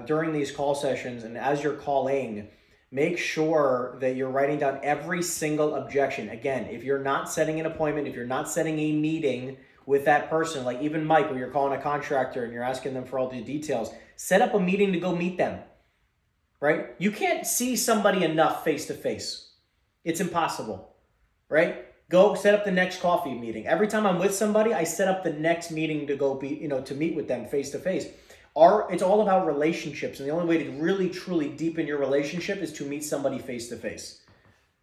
during these call sessions and as you're calling, make sure that you're writing down every single objection. Again, if you're not setting an appointment, if you're not setting a meeting with that person, like even Mike, where you're calling a contractor and you're asking them for all the details, set up a meeting to go meet them, right? You can't see somebody enough face to face. It's impossible, right? Go set up the next coffee meeting. Every time I'm with somebody, I set up the next meeting to go to meet with them face to face. It's all about relationships, and the only way to really truly deepen your relationship is to meet somebody face to face,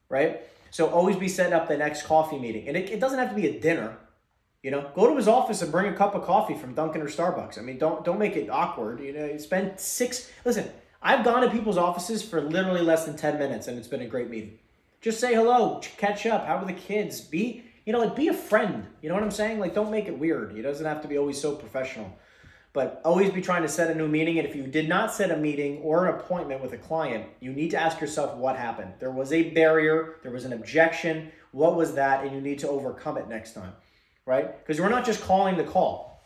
right? So always be setting up the next coffee meeting, and it doesn't have to be a dinner. Go to his office and bring a cup of coffee from Dunkin' or Starbucks. I mean, don't make it awkward. Listen, I've gone to people's offices for literally less than 10 minutes, and it's been a great meeting. Just say hello, catch up. How are the kids? Be a friend. You know what I'm saying? Like, don't make it weird. It doesn't have to be always so professional. But always be trying to set a new meeting. And if you did not set a meeting or an appointment with a client, you need to ask yourself what happened. There was a barrier. There was an objection. What was that? And you need to overcome it next time, right? Because we're not just calling the call,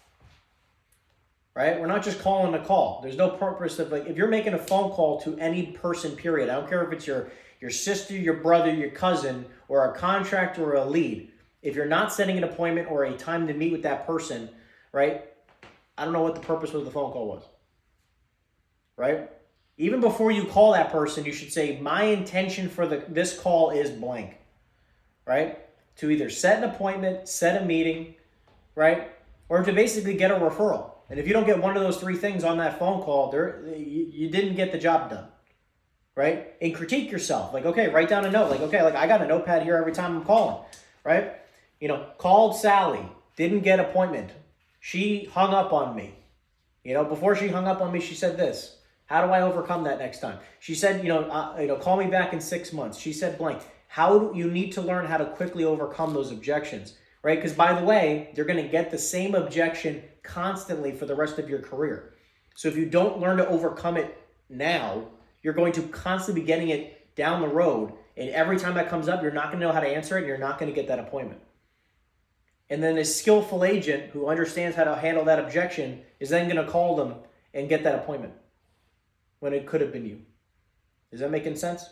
right? We're not just calling the call. There's no purpose of, like, if you're making a phone call to any person, period, I don't care if it's your sister, your brother, your cousin, or a contractor or a lead. If you're not setting an appointment or a time to meet with that person, right? I don't know what the purpose of the phone call was, right? Even before you call that person, you should say, my intention for this call is blank, right? To either set an appointment, set a meeting, right? Or to basically get a referral. And if you don't get one of those three things on that phone call, you didn't get the job done, right? And critique yourself. Like, okay, write down a note. Like, okay, I got a notepad here every time I'm calling, right? Called Sally, didn't get appointment. She hung up on me. Before she hung up on me, she said this. How do I overcome that next time? She said, call me back in 6 months. She said blank. You need to learn how to quickly overcome those objections, right? Because by the way, you're going to get the same objection constantly for the rest of your career. So if you don't learn to overcome it now, you're going to constantly be getting it down the road. And every time that comes up, you're not going to know how to answer it, and you're not going to get that appointment. And then a skillful agent who understands how to handle that objection is then going to call them and get that appointment when it could have been you. Is that making sense?